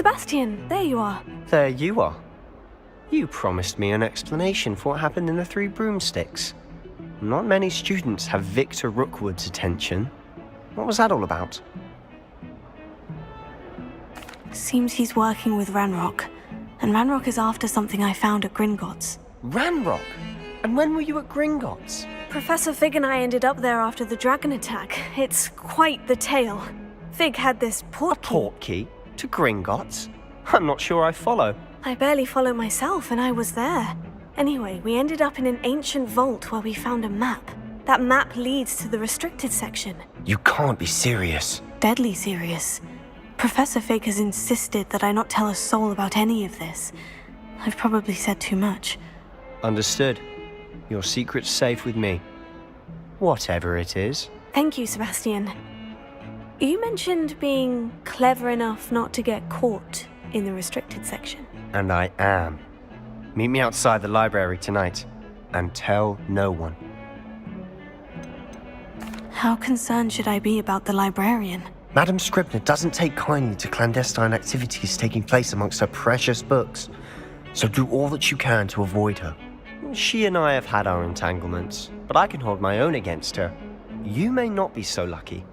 Sebastian, there you are. There you are. You promised me an explanation for what happened in the Three Broomsticks. Not many students have Victor Rookwood's attention. What was that all about? Seems he's working with Ranrock. And Ranrock is after something I found at Gringotts. Ranrock? And when were you at Gringotts? Professor Fig and I ended up there after the dragon attack. It's quite the tale. Fig had this port key. A port key? To Gringotts? I'm not sure I follow. I barely follow myself, and I was there. Anyway, we ended up in an ancient vault where we found a map. That map leads to the restricted section. You can't be serious. Deadly serious. Professor Fig has insisted that I not tell a soul about any of this. I've probably said too much. Understood. Your secret's safe with me. Whatever it is. Thank you, Sebastian. You mentioned being clever enough not to get caught in the restricted section. And I am. Meet me outside the library tonight, and tell no one. How concerned should I be about the librarian? Madam Scribner doesn't take kindly to clandestine activities taking place amongst her precious books, so do all that you can to avoid her. She and I have had our entanglements, but I can hold my own against her. You may not be so lucky.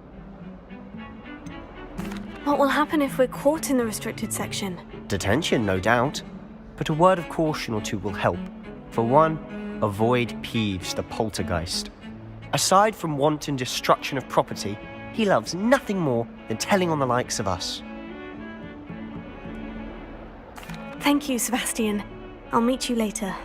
What will happen if we're caught in the restricted section? Detention, no doubt. But a word of caution or two will help. For one, avoid Peeves, the poltergeist. Aside from wanton destruction of property, he loves nothing more than telling on the likes of us. Thank you, Sebastian. I'll meet you later.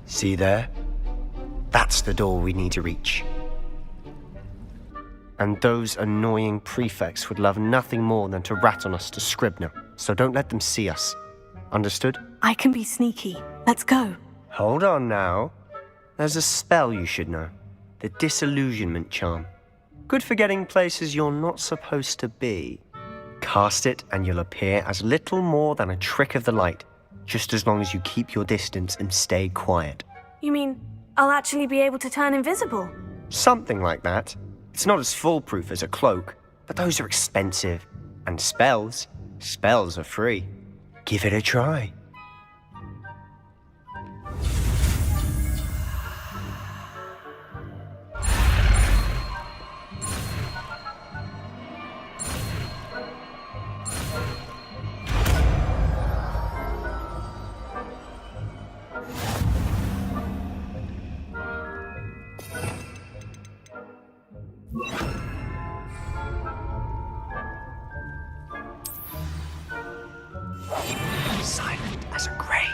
See there? That's the door we need to reach. And those annoying prefects would love nothing more than to rat on us to Scribner, so don't let them see us. Understood? I can be sneaky. Let's go. Hold on now. There's a spell you should know. The Disillusionment Charm. Good for getting places you're not supposed to be. Cast it and you'll appear as little more than a trick of the light, just as long as you keep your distance and stay quiet. You mean I'll actually be able to turn invisible? Something like that. It's not as foolproof as a cloak, but those are expensive. And spells are free. Give it a try. Silent as a grave.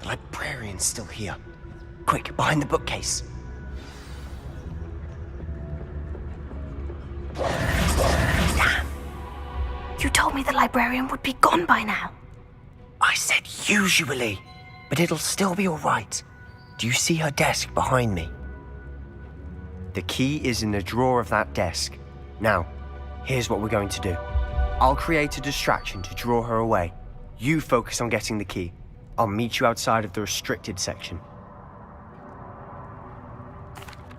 The librarian's still here. Quick, behind the bookcase. Damn! You told me the librarian would be gone by now. I said usually, but it'll still be all right. Do you see her desk behind me? The key is in the drawer of that desk. Now, here's what we're going to do. I'll create a distraction to draw her away. You focus on getting the key. I'll meet you outside of the restricted section.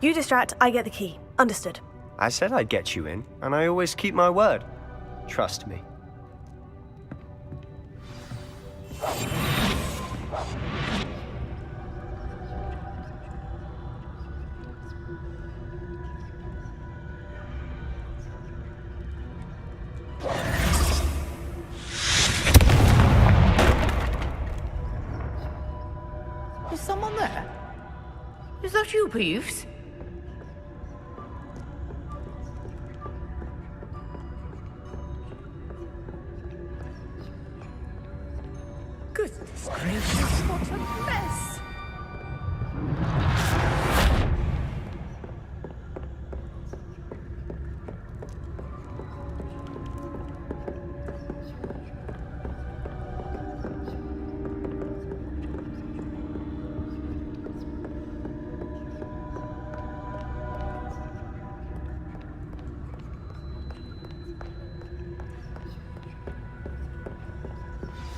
You distract, I get the key. Understood. I said I'd get you in, and I always keep my word. Trust me. there? Is that you, Peeves? Goodness gracious, what a mess!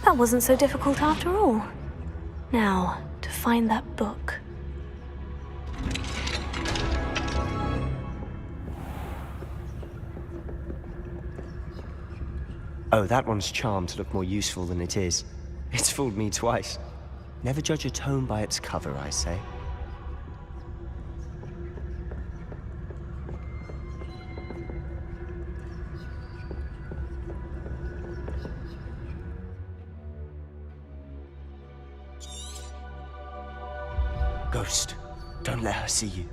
That wasn't so difficult after all. Now, to find that book. Oh, that one's charmed to look more useful than it is. It's fooled me twice. Never judge a tome by its cover, I say. Ghost, don't let her see you.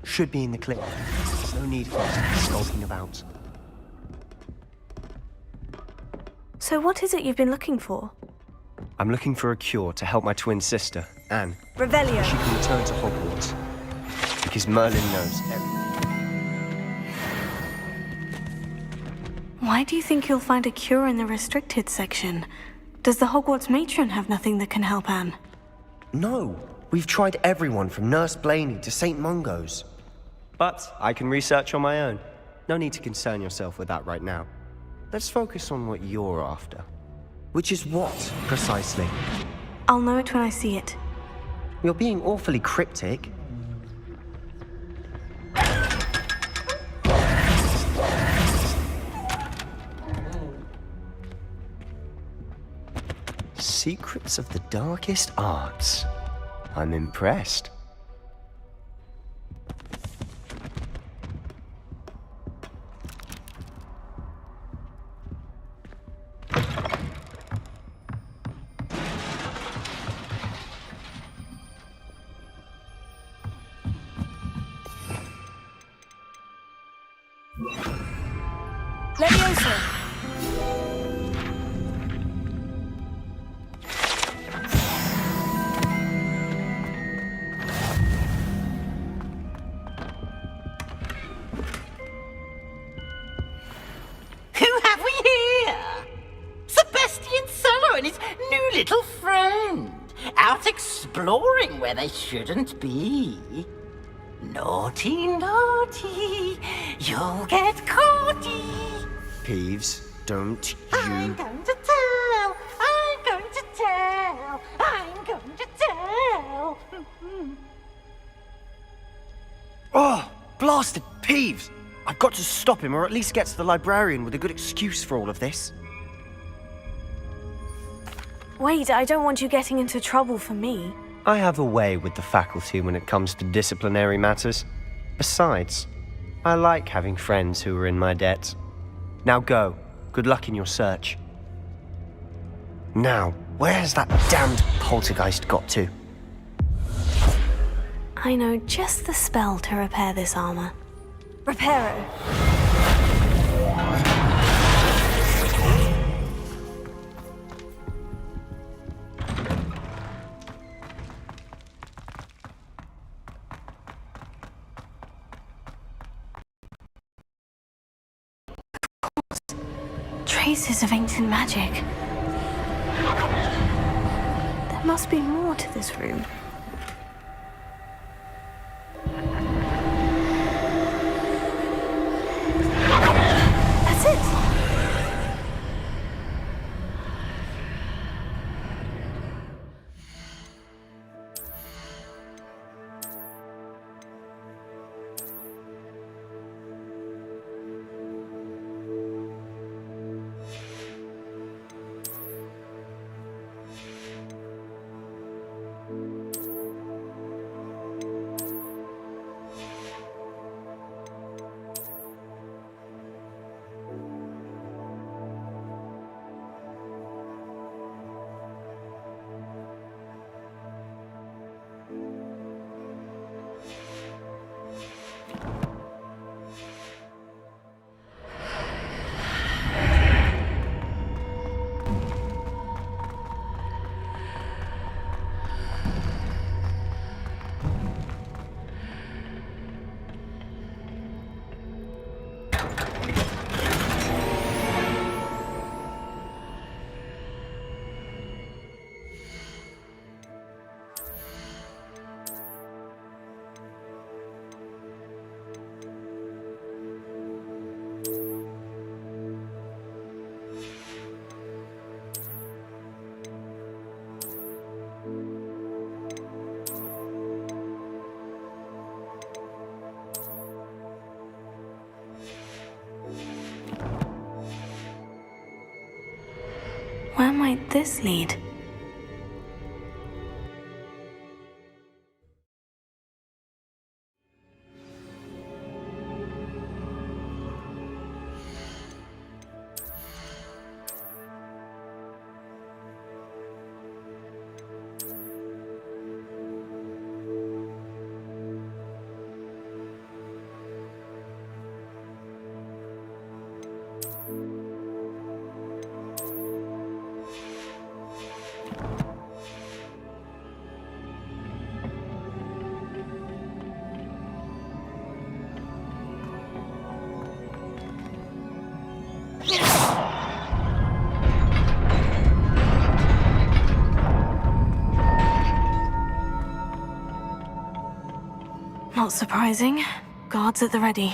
Should be in the clip. There's no need for us to be skulking about. So what is it you've been looking for? I'm looking for a cure to help my twin sister, Anne. Revelio. She can return to Hogwarts. Because Merlin knows everything. Why do you think you'll find a cure in the restricted section? Does the Hogwarts matron have nothing that can help Anne? No. We've tried everyone from Nurse Blaney to St. Mungo's. But I can research on my own. No need to concern yourself with that right now. Let's focus on what you're after. Which is what, precisely? I'll know it when I see it. You're being awfully cryptic. Secrets of the darkest arts. I'm impressed. Leviosa! Who have we here? Sebastian Cello and his new little friend, out exploring where they shouldn't be. Naughty, naughty, you'll get caughty. Peeves, don't I'm you... going to tell, I'm going to tell, I'm going to tell. Oh, blasted Peeves! I've got to stop him, or at least get to the librarian with a good excuse for all of this. Wait, I don't want you getting into trouble for me. I have a way with the faculty when it comes to disciplinary matters. Besides, I like having friends who are in my debt. Now go. Good luck in your search. Now, where's that damned poltergeist got to? I know just the spell to repair this armor. Reparo. Traces of ancient magic. There must be more to this room. That's it! Where might this lead? Not surprising. Guards at the ready.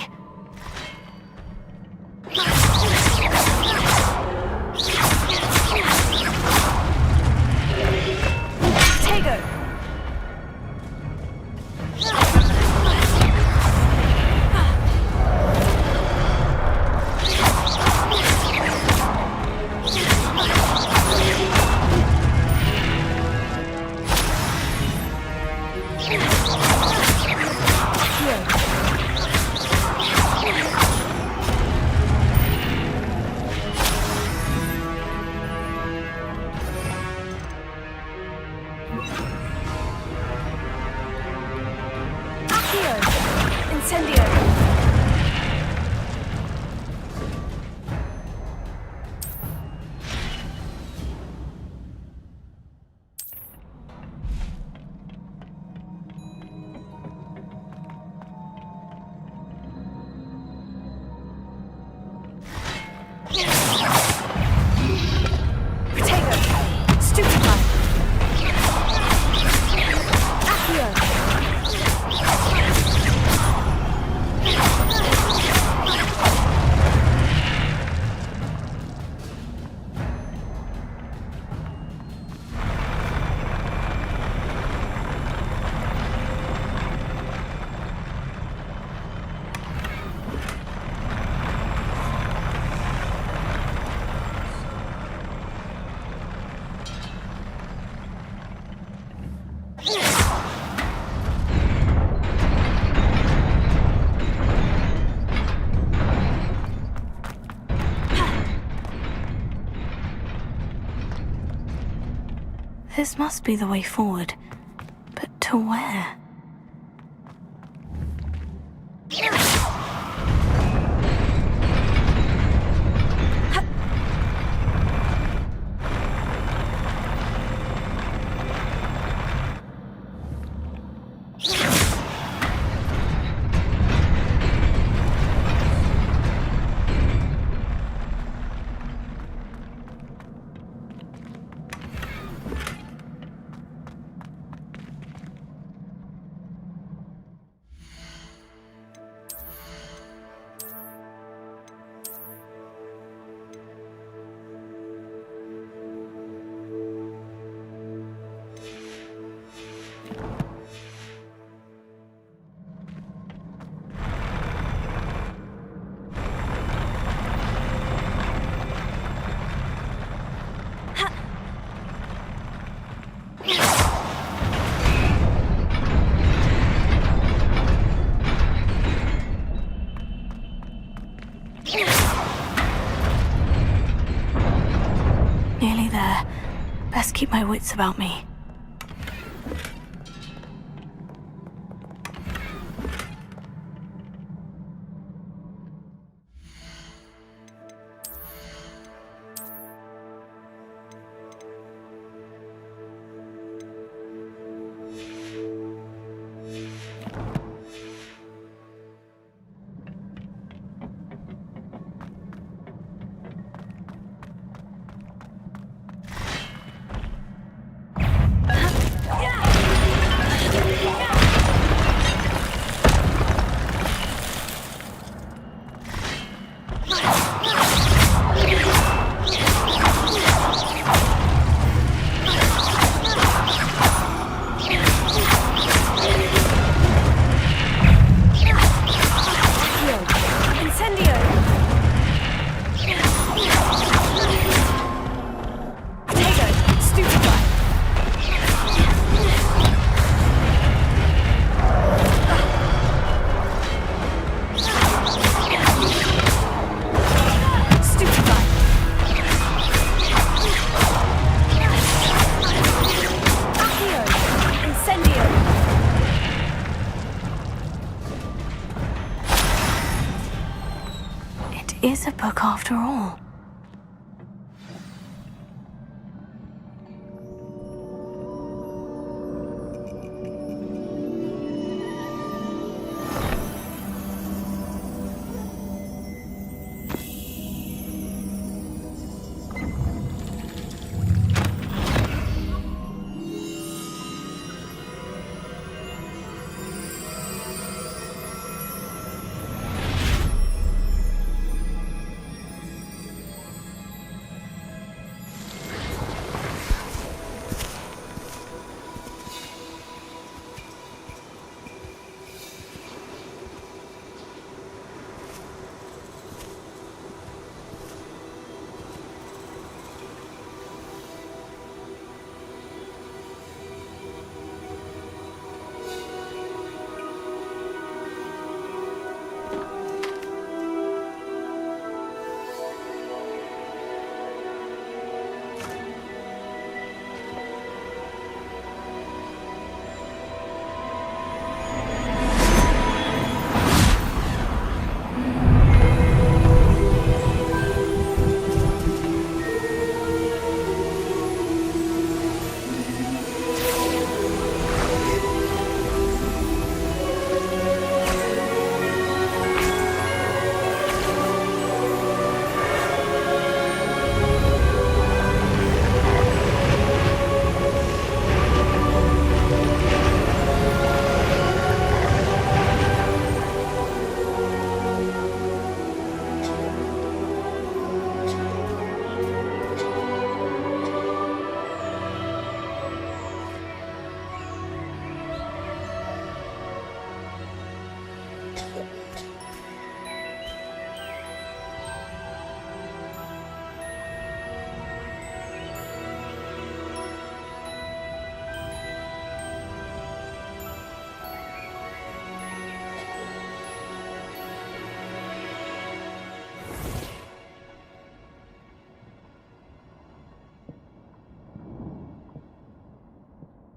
Tego! This must be the way forward. But to where? there. Best keep my wits about me. Is a book after all.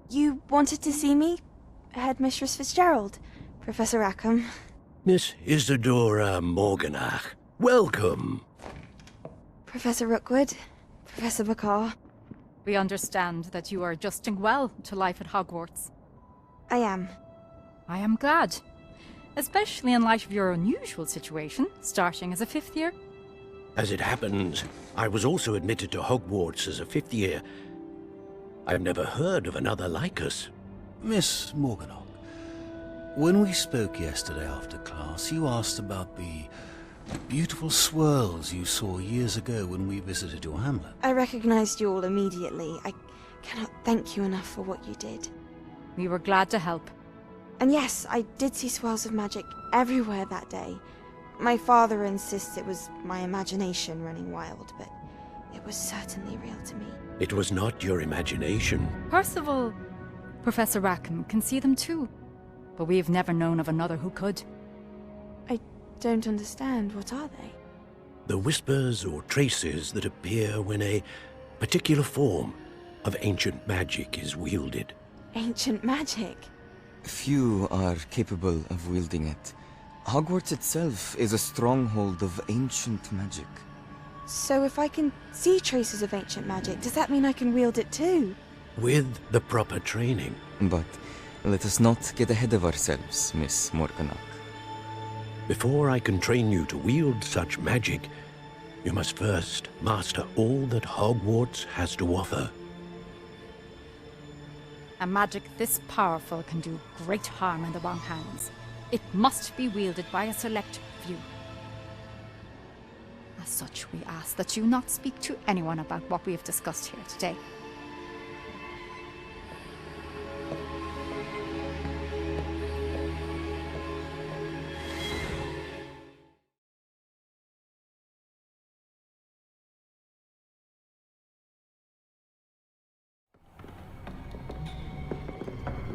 You wanted to see me? Headmistress Fitzgerald, Professor Rackham. Miss Isadora Morganach, welcome. Professor Rookwood, Professor Bakar. We understand that you are adjusting well to life at Hogwarts. I am. I am glad. Especially in light of your unusual situation, starting as a 5th year. As it happens, I was also admitted to Hogwarts as a 5th year. I've never heard of another like us. Miss Morganach, when we spoke yesterday after class, you asked about the beautiful swirls you saw years ago when we visited your hamlet. I recognized you all immediately. I cannot thank you enough for what you did. We were glad to help. And yes, I did see swirls of magic everywhere that day. My father insists it was my imagination running wild, but it was certainly real to me. It was not your imagination. Percival, Professor Rackham can see them too. But we have never known of another who could. I don't understand. What are they? The whispers or traces that appear when a particular form of ancient magic is wielded. Ancient magic? Few are capable of wielding it. Hogwarts itself is a stronghold of ancient magic. So if I can see traces of ancient magic, does that mean I can wield it too? With the proper training. But let us not get ahead of ourselves, Miss Morganach. Before I can train you to wield such magic, you must first master all that Hogwarts has to offer. A magic this powerful can do great harm in the wrong hands. It must be wielded by a select few. As such, we ask that you not speak to anyone about what we have discussed here today.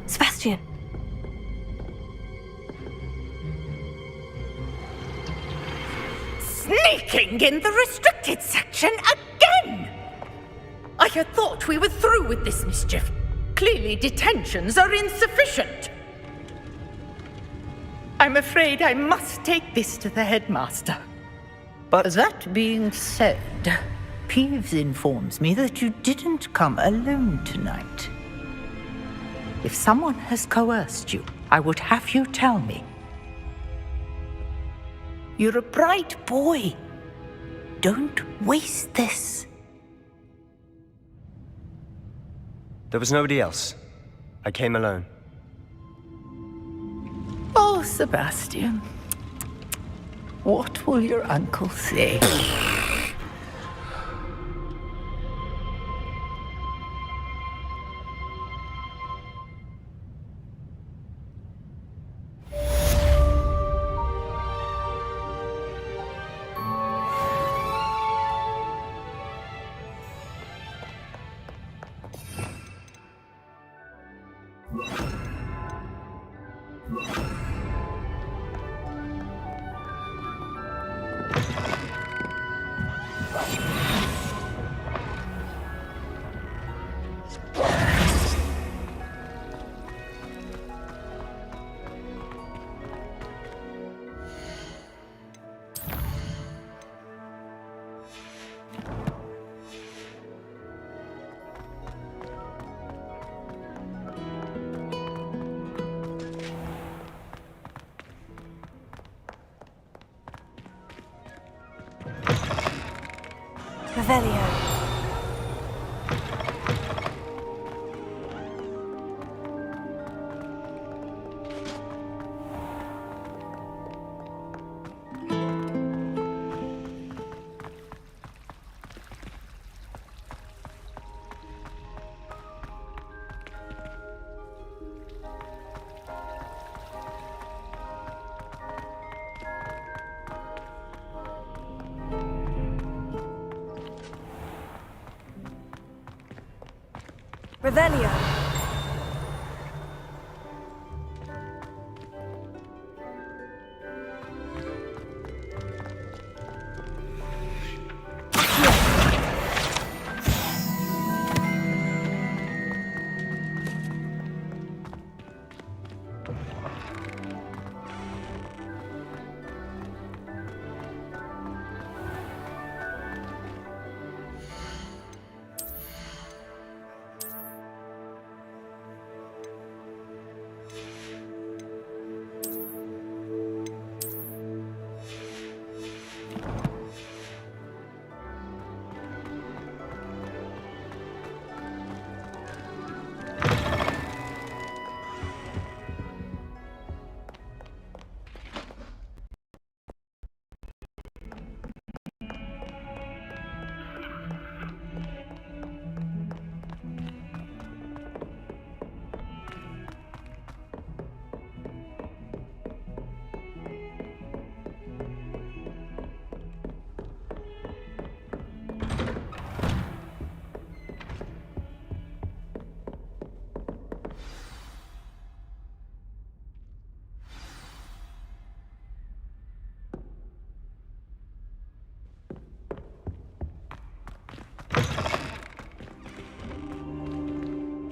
Sebastian! Sneaking in the restricted section again! I had thought we were through with this mischief. Clearly detentions are insufficient. I'm afraid I must take this to the headmaster. But That being said, Peeves informs me that you didn't come alone tonight. If someone has coerced you, I would have you tell me. You're a bright boy. Don't waste this. there was nobody else. I came alone. Oh, Sebastian. What will your uncle say? Revelio. Revelio.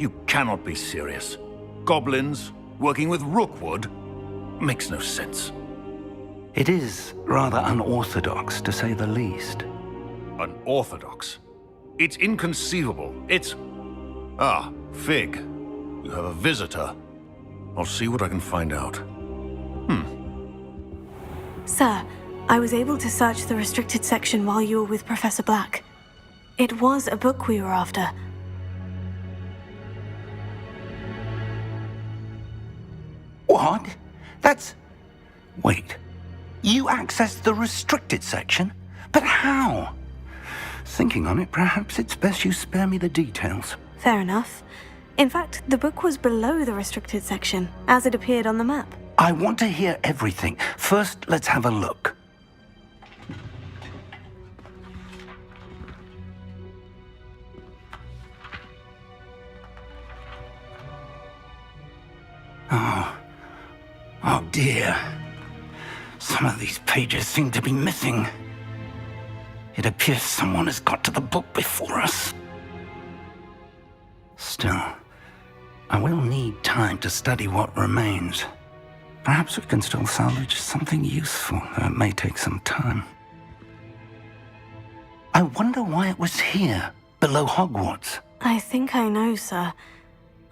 You cannot be serious. Goblins working with Rookwood? Makes no sense. It is rather unorthodox, to say the least. Unorthodox? It's inconceivable. It's... Ah, Fig. You have a visitor. I'll see what I can find out. Sir, I was able to search the restricted section while you were with Professor Black. It was a book we were after. What? That's... Wait. You accessed the restricted section? But how? Thinking on it, perhaps it's best you spare me the details. Fair enough. In fact, the book was below the restricted section, as it appeared on the map. I want to hear everything. First, let's have a look. Oh dear. Some of these pages seem to be missing. It appears someone has got to the book before us. Still, I will need time to study what remains. Perhaps we can still salvage something useful, though it may take some time. I wonder why it was here, below Hogwarts. I think I know, sir.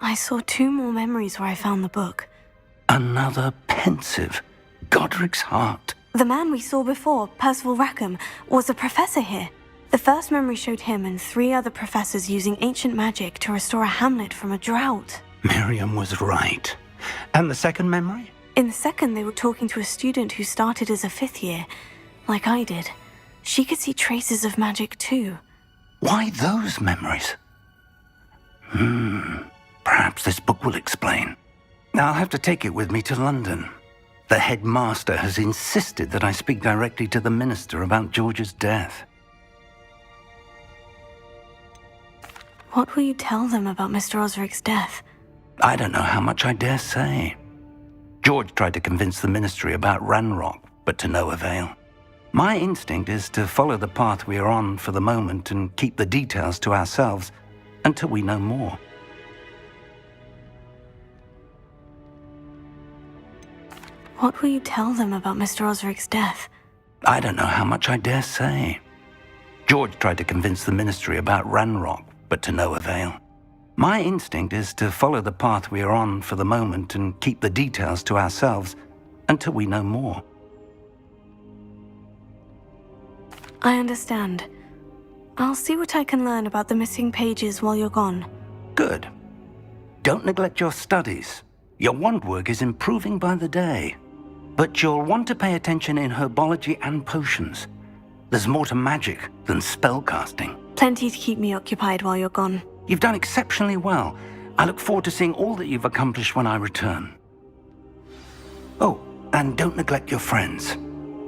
I saw 2 more memories where I found the book. Another pensive, Godric's heart. The man we saw before, Percival Rackham, was a professor here. The first memory showed him and 3 other professors using ancient magic to restore a hamlet from a drought. Miriam was right. And the second memory? In the second, they were talking to a student who started as a 5th year, like I did. She could see traces of magic too. Why those memories? Perhaps this book will explain. I'll have to take it with me to London. The headmaster has insisted that I speak directly to the minister about George's death. What will you tell them about Mr. Osric's death? I don't know how much I dare say. George tried to convince the ministry about Ranrock, but to no avail. My instinct is to follow the path we are on for the moment and keep the details to ourselves until we know more. What will you tell them about Mr. Osric's death? I don't know how much I dare say. George tried to convince the ministry about Ranrock, but to no avail. My instinct is to follow the path we are on for the moment and keep the details to ourselves until we know more. I understand. I'll see what I can learn about the missing pages while you're gone. Good. Don't neglect your studies. Your wand work is improving by the day. But you'll want to pay attention in herbology and potions. There's more to magic than spellcasting. Plenty to keep me occupied while you're gone. You've done exceptionally well. I look forward to seeing all that you've accomplished when I return. Oh, and don't neglect your friends.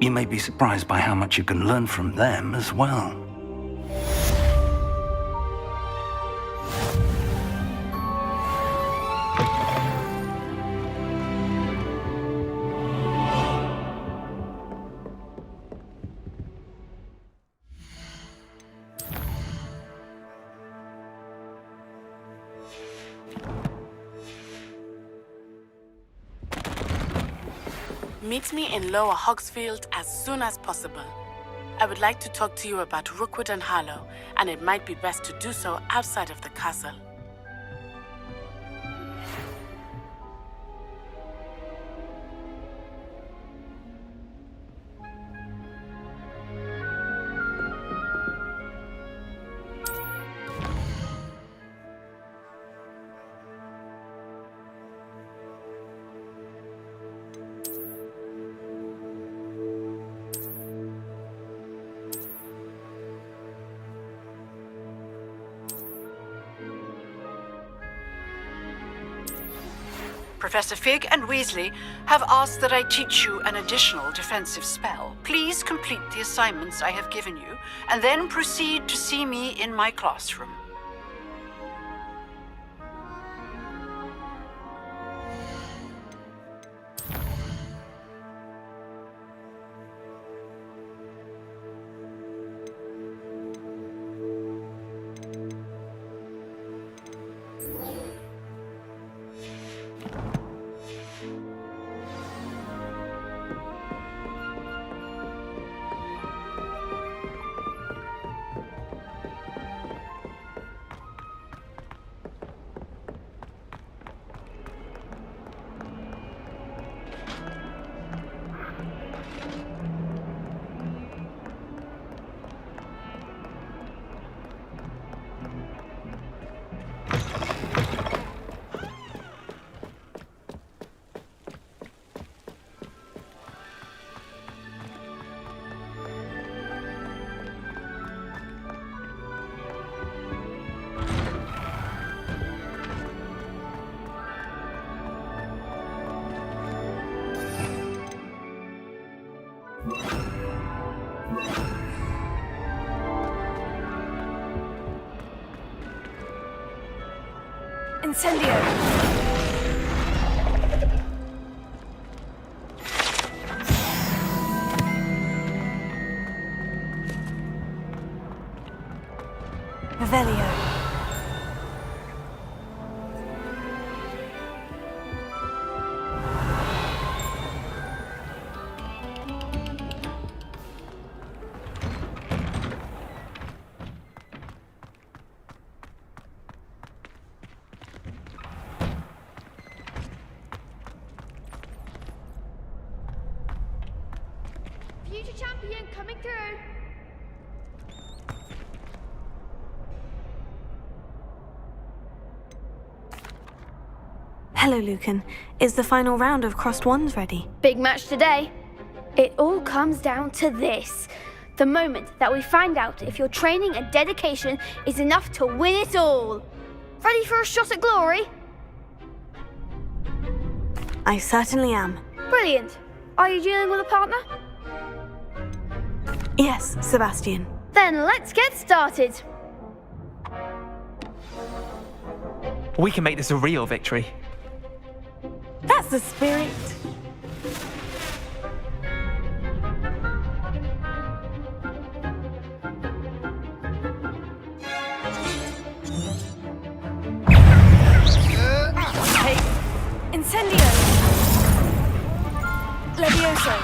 You may be surprised by how much you can learn from them as well. Meet me in Lower Hogsfield as soon as possible. I would like to talk to you about Rookwood and Harlow, and it might be best to do so outside of the castle. Professor Fig and Weasley have asked that I teach you an additional defensive spell. Please complete the assignments I have given you, and then proceed to see me in my classroom. Incendio! Revelio. Future champion coming through. Hello, Lucan. Is the final round of Crossed Wands ready? Big match today. It all comes down to this. The moment that we find out if your training and dedication is enough to win it all. Ready for a shot at glory? I certainly am. Brilliant. Are you dealing with a partner? Yes, Sebastian. Then let's get started. We can make this a real victory. That's the spirit. Hey, Incendio! Levioso!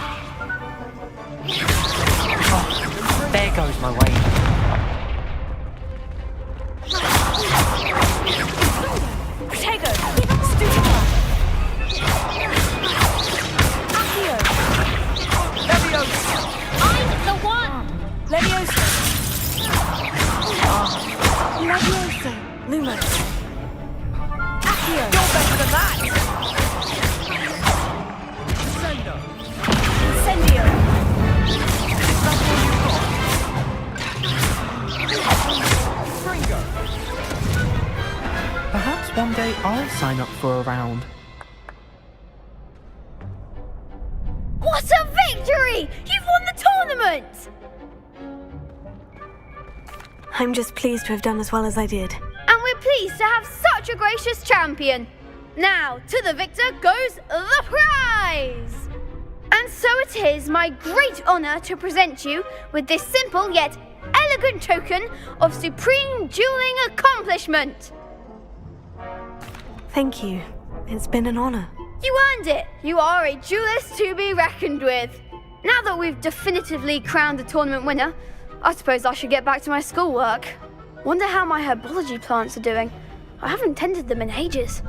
Oh, there goes my way. Protego! Studico! Accio! Levioso! I'm the one! Levioso! Levioso! Lumos! Accio! You're better than that! Incendio! Perhaps one day I'll sign up for a round. What a victory! You've won the tournament! I'm just pleased to have done as well as I did. And we're pleased to have such a gracious champion. Now, to the victor goes the prize! And so it is my great honour to present you with this simple yet elegant token of supreme dueling accomplishment. Thank you. It's been an honour. You earned it. You are a duelist to be reckoned with. Now that we've definitively crowned the tournament winner, I suppose I should get back to my schoolwork. Wonder how my herbology plants are doing. I haven't tended them in ages.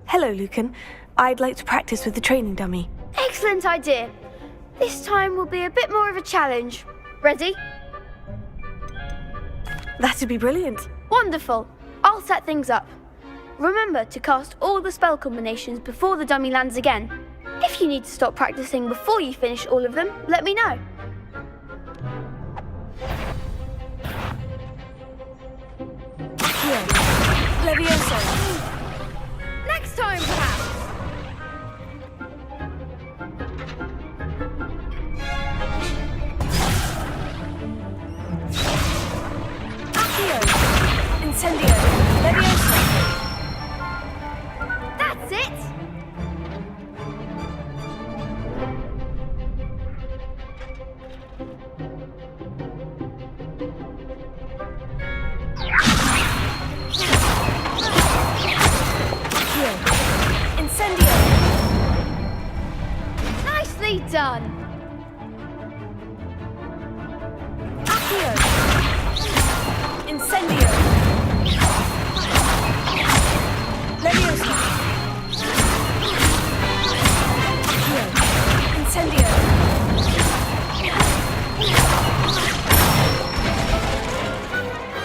Hello, Lucan. I'd like to practice with the training dummy. Excellent idea. This time will be a bit more of a challenge. Ready? That'd be brilliant. Wonderful. I'll set things up. Remember to cast all the spell combinations before the dummy lands again. If you need to stop practicing before you finish all of them, let me know. Accio! Levioso! Next time, perhaps. Incendio! Leviosa! That's it! Incendio! Nicely done! Accio! Incendio! Leviosa! Accio! Incendio!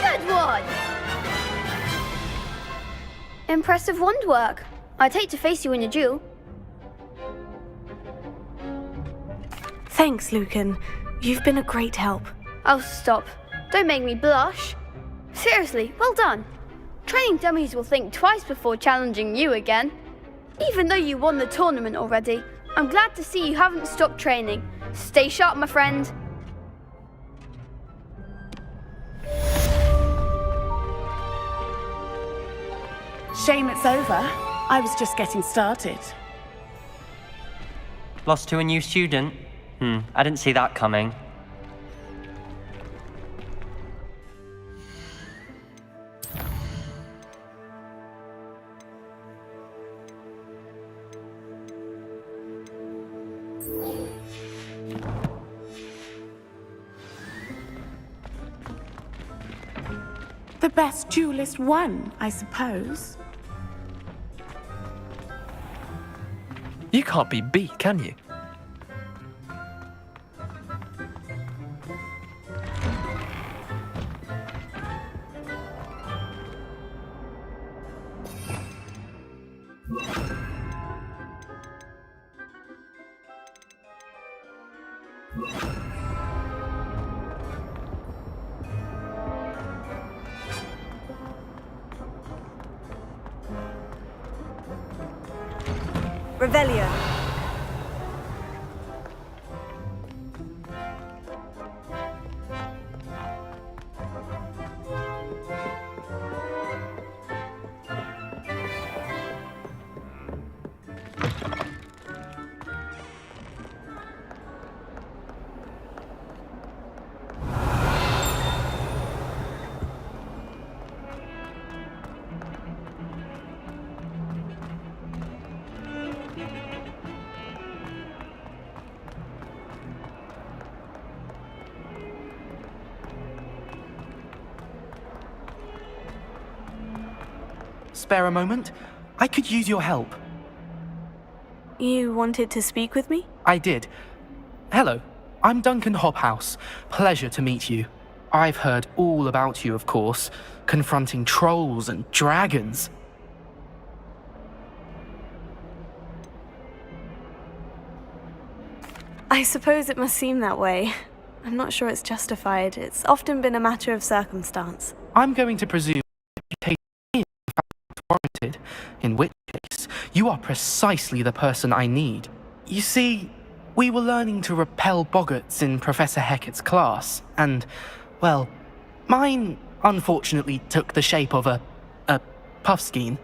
Good one! Impressive wand work. I'd hate to face you in a duel. Thanks, Lucan. You've been a great help. Oh, stop. Don't make me blush. Seriously, well done. Training dummies will think twice before challenging you again. Even though you won the tournament already, I'm glad to see you haven't stopped training. Stay sharp, my friend. Shame it's over. I was just getting started. Lost to a new student? I didn't see that coming. The best duelist won, I suppose. You can't be beat, can you? Revelio. Spare a moment? I could use your help. You wanted to speak with me? I did. Hello, I'm Duncan Hobhouse. Pleasure to meet you. I've heard all about you, of course, confronting trolls and dragons. I suppose it must seem that way. I'm not sure it's justified. It's often been a matter of circumstance. I'm going to presume reputation is warranted, in which case you are precisely the person I need. You see, we were learning to repel boggarts in Professor Hecat's class, and, well, mine unfortunately took the shape of a puffskein.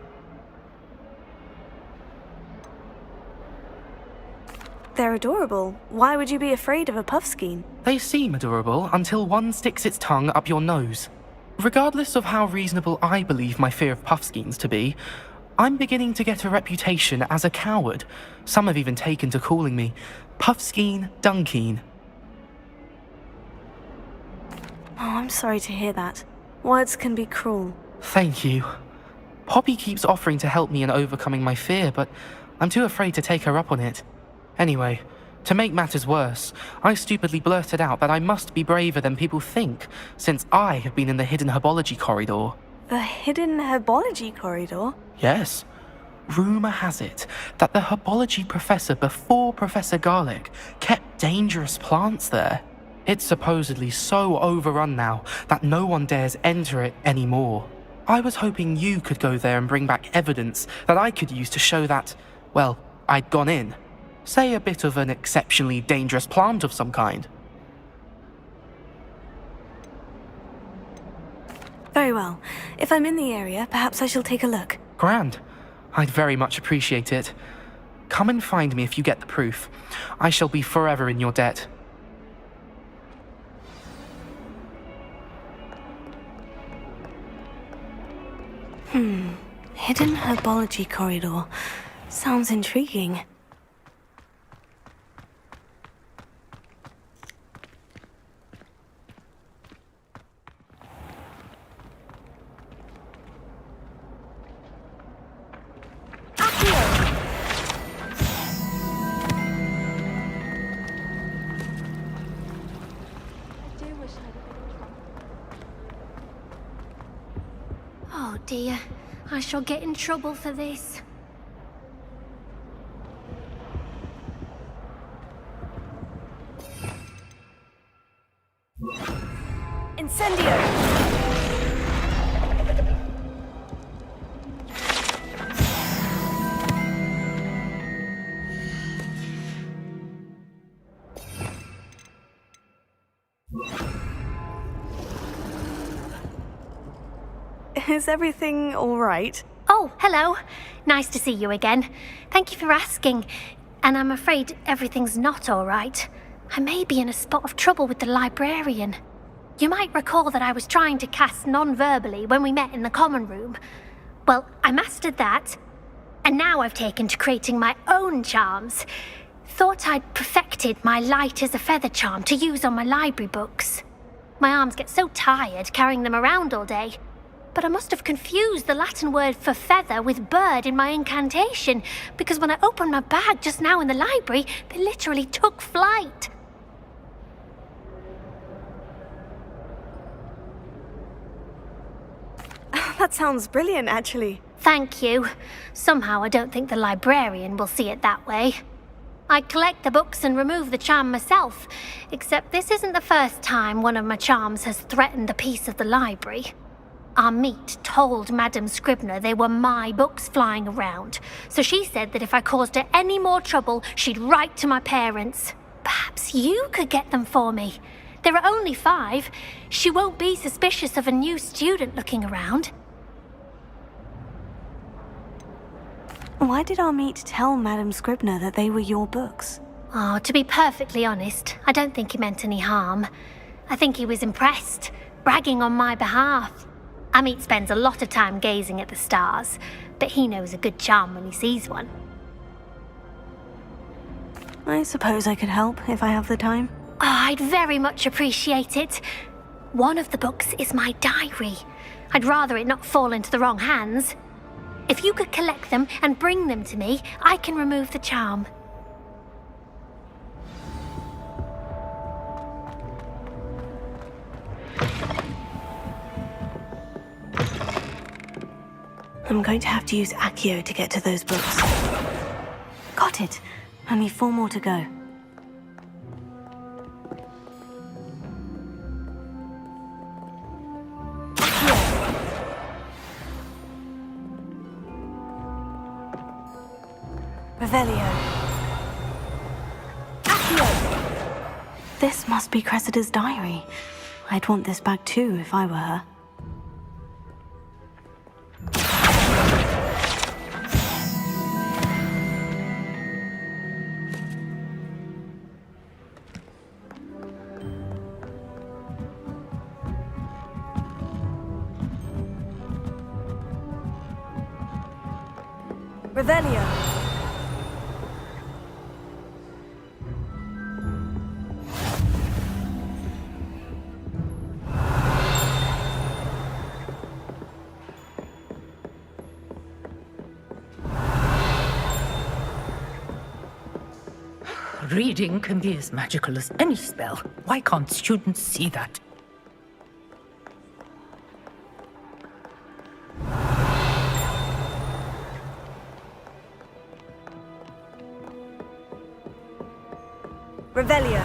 They're adorable. Why would you be afraid of a puffskein? They seem adorable until one sticks its tongue up your nose. Regardless of how reasonable I believe my fear of puffskeins to be, I'm beginning to get a reputation as a coward. Some have even taken to calling me Puffskein Dunkeen. Oh, I'm sorry to hear that. Words can be cruel. Thank you. Poppy keeps offering to help me in overcoming my fear, but I'm too afraid to take her up on it. Anyway, to make matters worse, I stupidly blurted out that I must be braver than people think, since I have been in the hidden herbology corridor. The hidden herbology corridor? Yes. Rumour has it that the herbology professor before Professor Garlic kept dangerous plants there. It's supposedly so overrun now that no one dares enter it anymore. I was hoping you could go there and bring back evidence that I could use to show that, well, I'd gone in. Say a bit of an exceptionally dangerous plant of some kind. Very Very well. If I'm in the area, perhaps I shall take a look. Grand. I'd very much appreciate it. Come and find me if you get the proof. I shall be forever in your debt. Hidden herbology corridor. Sounds intriguing. Oh dear, I shall get in trouble for this. Incendio! Is everything all right? Oh, hello. Nice to see you again. Thank you for asking. And I'm afraid everything's not all right. I may be in a spot of trouble with the librarian. You might recall that I was trying to cast non-verbally when we met in the common room. Well, I mastered that. And now I've taken to creating my own charms. Thought I'd perfected my light as a feather charm to use on my library books. My arms get so tired carrying them around all day. But I must have confused the Latin word for feather with bird in my incantation, because when I opened my bag just now in the library, they literally took flight. That sounds brilliant, actually. Thank you. Somehow I don't think the librarian will see it that way. I collect the books and remove the charm myself, except this isn't the first time one of my charms has threatened the peace of the library. Our meet told Madame Scribner they were my books flying around, so she said that if I caused her any more trouble, she'd write to my parents. Perhaps you could get them for me. There are only 5. She won't be suspicious of a new student looking around. Why did our meet tell Madame Scribner that they were your books? Oh, to be perfectly honest, I don't think he meant any harm. I think he was impressed, bragging on my behalf. Amit spends a lot of time gazing at the stars, but he knows a good charm when he sees one. I suppose I could help if I have the time. Oh, I'd very much appreciate it. One of the books is my diary. I'd rather it not fall into the wrong hands. If you could collect them and bring them to me, I can remove the charm. I'm going to have to use Accio to get to those books. Got it. Only 4 more to go. Revelio. Accio! This must be Cressida's diary. I'd want this back too if I were her. Revelio. Reading can be as magical as any spell. Why can't students see that? Revelio.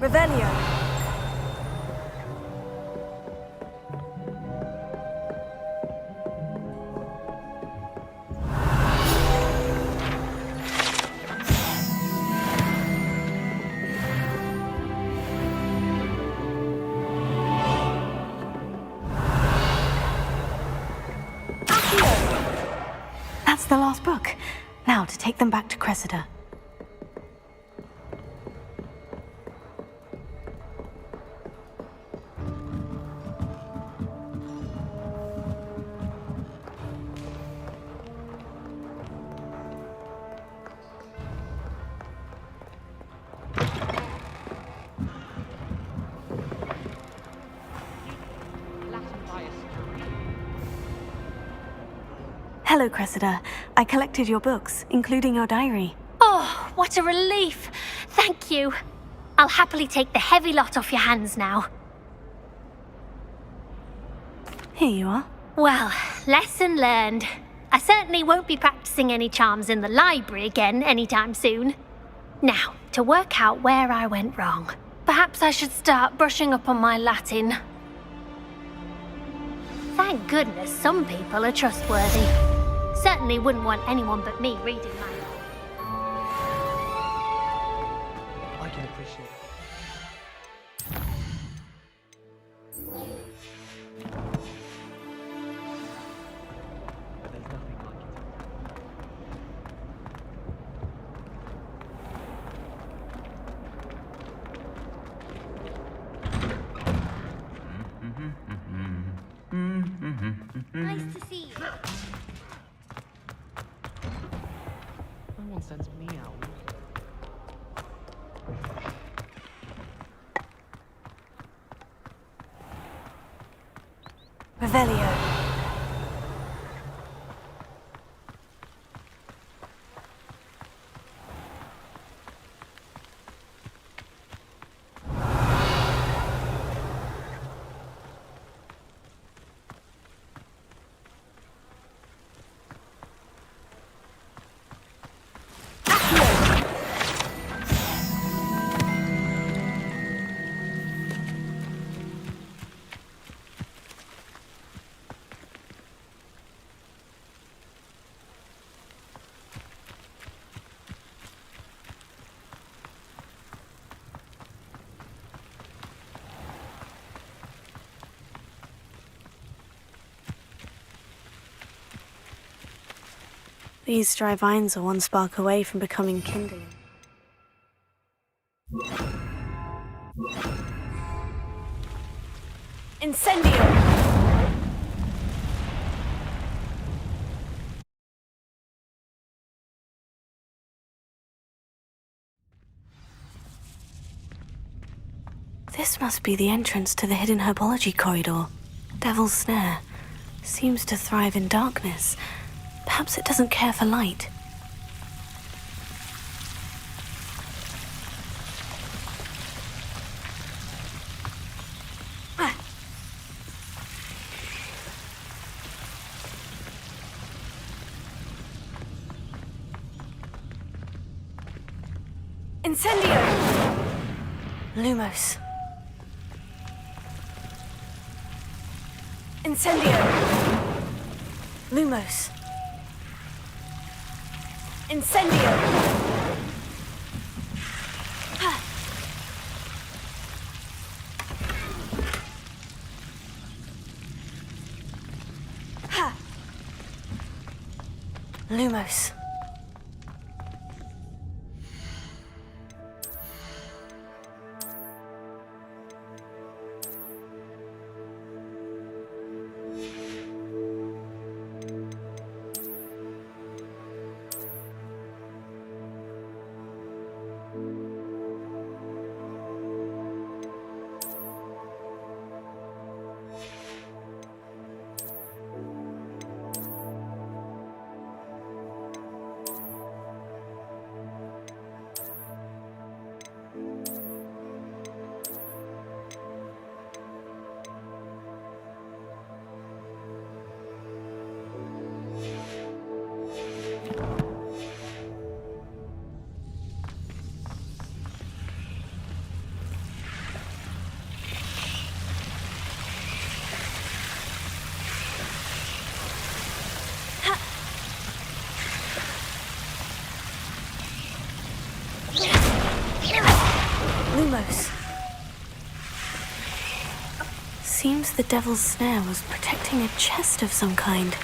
Revelio. That's the last book. Now to take them back to Cressida. Hello, Cressida. I collected your books, including your diary. Oh, what a relief. Thank you. I'll happily take the heavy lot off your hands now. Here you are. Well, lesson learned. I certainly won't be practicing any charms in the library again anytime soon. Now, to work out where I went wrong. Perhaps I should start brushing up on my Latin. Thank goodness some people are trustworthy. Certainly wouldn't want anyone but me reading mine. I can appreciate it. But there's nothing like it. Nice to see you. No one sends me out. Revelio. These dry vines are one spark away from becoming kindling. Incendio! This must be the entrance to the hidden herbology corridor. Devil's Snare. Seems to thrive in darkness. Perhaps it doesn't care for light. Incendio! Lumos. Incendio! Lumos. Incendio! Ha! Ha! Lumos. Lumos. Seems the devil's snare was protecting a chest of some kind.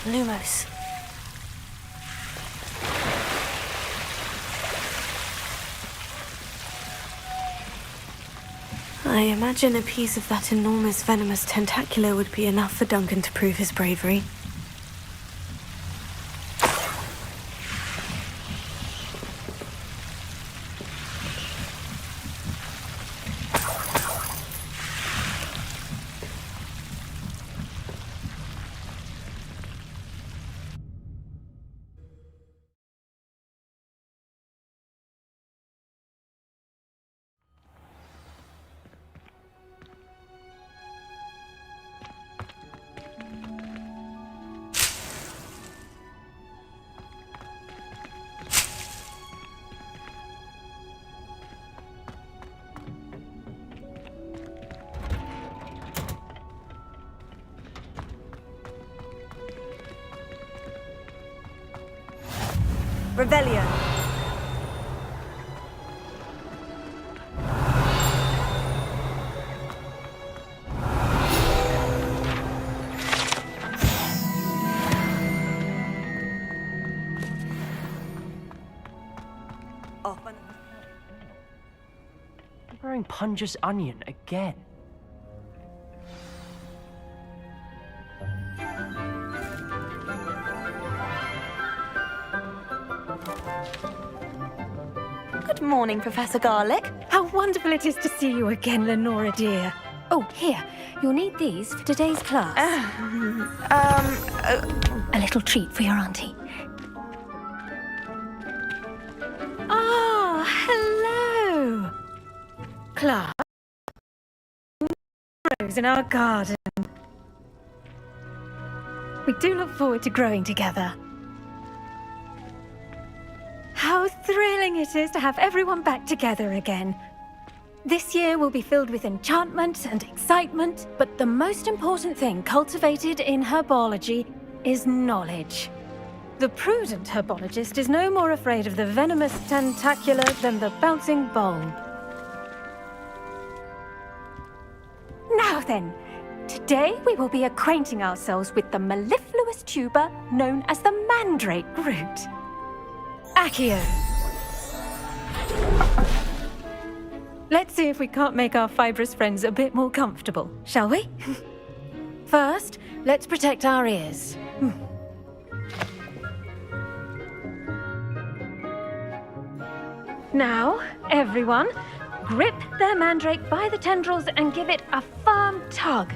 Lumos. I imagine a piece of that enormous venomous tentacular would be enough for Duncan to prove his bravery. Revelio. Wearing Punja's onion again. Good morning, Professor Garlick. How wonderful it is to see you again, Lenora dear. Oh, here. You'll need these for today's class. A little treat for your auntie. Oh, hello. Class. Rose in our garden. We do look forward to growing together. How thrilling it is to have everyone back together again. This year will be filled with enchantment and excitement, but the most important thing cultivated in herbology is knowledge. The prudent herbologist is no more afraid of the venomous tentacular than the bouncing bulb. Now then, today we will be acquainting ourselves with the mellifluous tuber known as the mandrake root. Accio. Let's see if we can't make our fibrous friends a bit more comfortable, shall we? First, let's protect our ears. Now, everyone, grip their mandrake by the tendrils and give it a firm tug.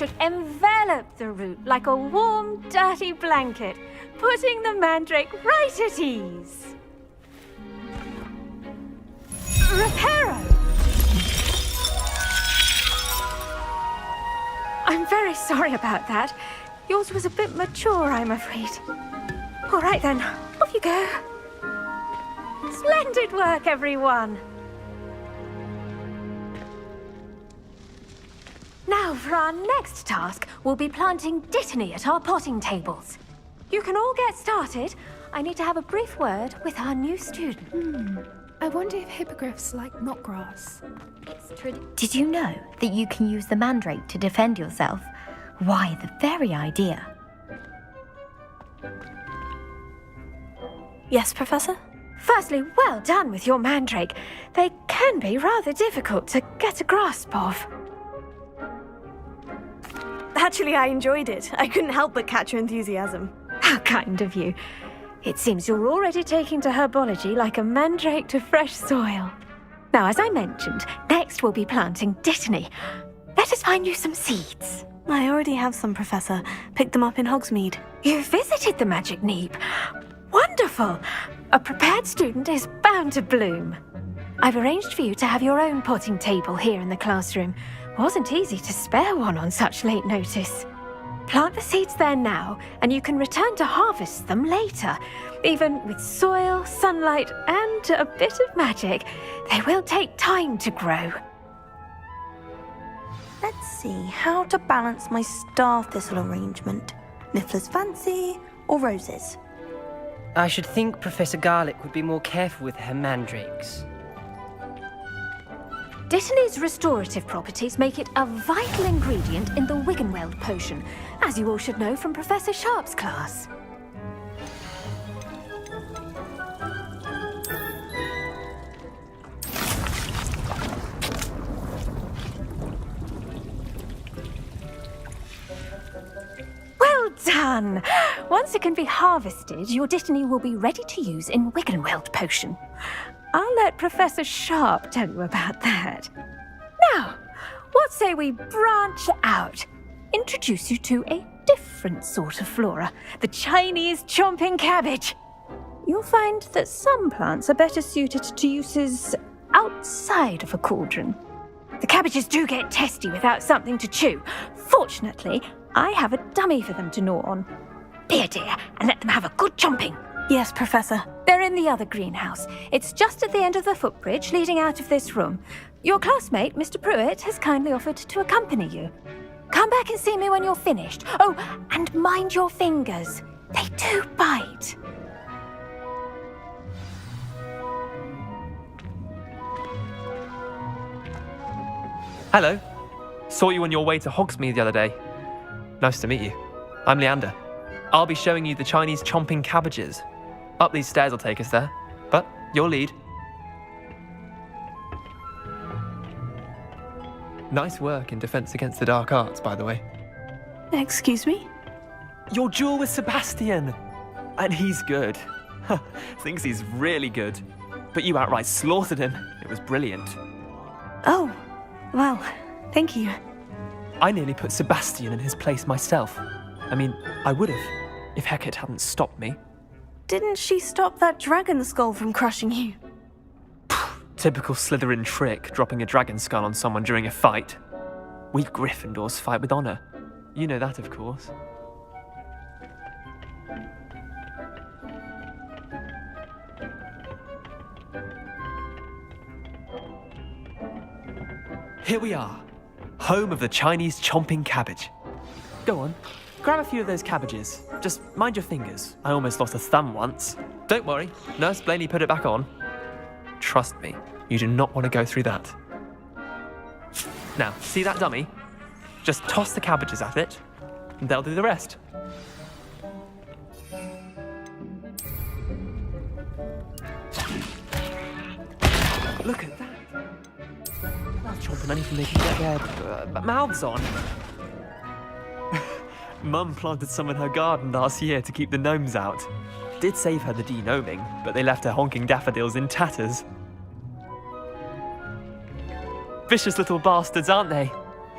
should envelop the root like a warm, dirty blanket, putting the mandrake right at ease. Reparo! I'm very sorry about that. Yours was a bit mature, I'm afraid. All right then, off you go. Splendid work, everyone. Now, for our next task, we'll be planting dittany at our potting tables. You can all get started. I need to have a brief word with our new student. I wonder if hippogriffs like knotgrass. Did you know that you can use the mandrake to defend yourself? Why, the very idea. Yes, Professor? Firstly, well done with your mandrake. They can be rather difficult to get a grasp of. Actually, I enjoyed it. I couldn't help but catch your enthusiasm. How kind of you. It seems you're already taking to herbology like a mandrake to fresh soil. Now, as I mentioned, next we'll be planting dittany. Let us find you some seeds. I already have some, Professor. Picked them up in Hogsmeade. You visited the Magic Neep. Wonderful! A prepared student is bound to bloom. I've arranged for you to have your own potting table here in the classroom. Wasn't easy to spare one on such late notice. Plant the seeds there now, and you can return to harvest them later. Even with soil, sunlight, and a bit of magic, they will take time to grow. Let's see how to balance my star thistle arrangement. Niffler's fancy or roses? I should think Professor Garlick would be more careful with her mandrakes. Dittany's restorative properties make it a vital ingredient in the Wiggenweld potion, as you all should know from Professor Sharp's class. Well done! Once it can be harvested, your dittany will be ready to use in Wiggenweld potion. I'll let Professor Sharp tell you about that. Now, what say we branch out? Introduce you to a different sort of flora, the Chinese chomping cabbage. You'll find that some plants are better suited to uses outside of a cauldron. The cabbages do get testy without something to chew. Fortunately, I have a dummy for them to gnaw on. Be a dear and let them have a good chomping. Yes, Professor. They're in the other greenhouse. It's just at the end of the footbridge leading out of this room. Your classmate, Mr. Pruitt, has kindly offered to accompany you. Come back and see me when you're finished. Oh, and mind your fingers. They do bite. Hello. Saw you on your way to Hogsmeade the other day. Nice to meet you. I'm Leander. I'll be showing you the Chinese chomping cabbages. Up these stairs will take us there, but your lead. Nice work in Defense Against the Dark Arts, by the way. Excuse me? Your duel with Sebastian! And he's good. Thinks he's really good. But you outright slaughtered him. It was brilliant. Oh, well, thank you. I nearly put Sebastian in his place myself. I mean, I would have, if Hecate hadn't stopped me. Didn't she stop that dragon skull from crushing you? Typical Slytherin trick, dropping a dragon skull on someone during a fight. We Gryffindors fight with honor. You know that, of course. Here we are, home of the Chinese chomping cabbage. Go on, grab a few of those cabbages. Just mind your fingers. I almost lost a thumb once. Don't worry, Nurse Blaney put it back on. Trust me, you do not want to go through that. Now, see that dummy? Just toss the cabbages at it, and they'll do the rest. Look at that. They'll chomp on anything they can get their mouths on. Mum planted some in her garden last year to keep the gnomes out. Did save her the de-gnoming, but they left her honking daffodils in tatters. Vicious little bastards, aren't they?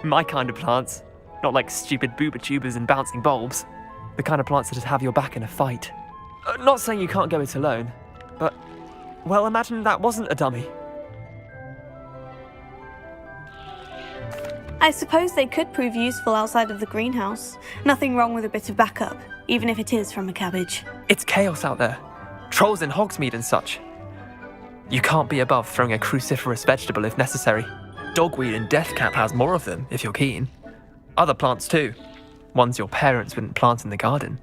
My kind of plants. Not like stupid booba tubers and bouncing bulbs. The kind of plants that'd have your back in a fight. Not saying you can't go it alone, but, well, imagine that wasn't a dummy. I suppose they could prove useful outside of the greenhouse. Nothing wrong with a bit of backup, even if it is from a cabbage. It's chaos out there. Trolls in Hogsmeade and such. You can't be above throwing a cruciferous vegetable if necessary. Dogweed and deathcap has more of them, if you're keen. Other plants too. Ones your parents wouldn't plant in the garden.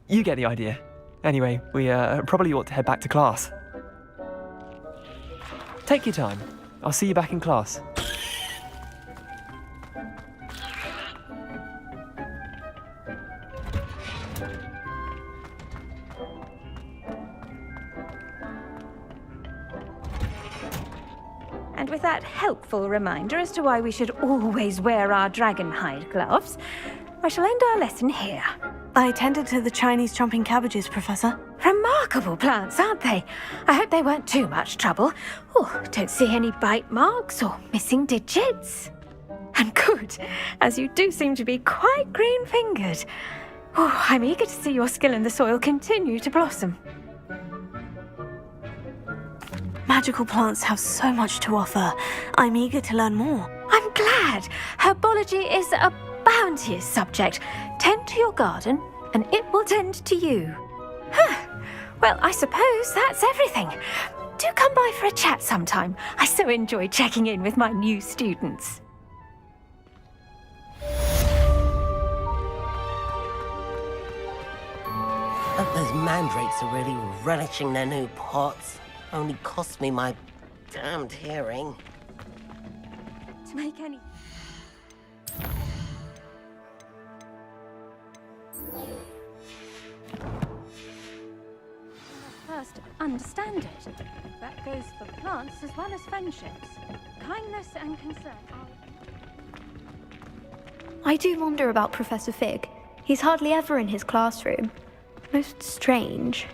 You get the idea. Anyway, we probably ought to head back to class. Take your time. I'll see you back in class. And with that helpful reminder as to why we should always wear our dragonhide gloves, I shall end our lesson here. I tended to the Chinese chomping cabbages, Professor. Remarkable plants, aren't they? I hope they weren't too much trouble. Oh, don't see any bite marks or missing digits. And good, as you do seem to be quite green-fingered. Oh, I'm eager to see your skill in the soil continue to blossom. Magical plants have so much to offer. I'm eager to learn more. I'm glad. Herbology is a bounteous subject. Tend to your garden, and it will tend to you. Well, I suppose that's everything. Do come by for a chat sometime. I so enjoy checking in with my new students. Hope those mandrakes are really relishing their new pots. Only cost me my damned hearing. To make any... First, understand it. That goes for plants as well as friendships. Kindness and concern are... I do wonder about Professor Fig. He's hardly ever in his classroom. Most strange.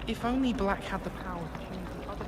If only Black had the power to change the other...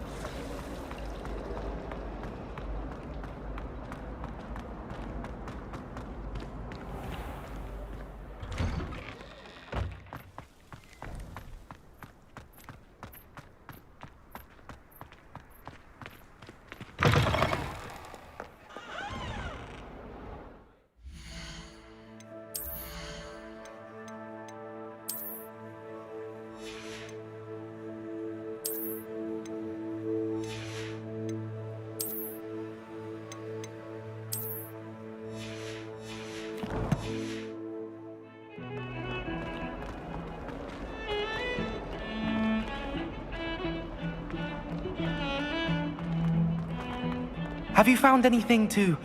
Have you found anything to,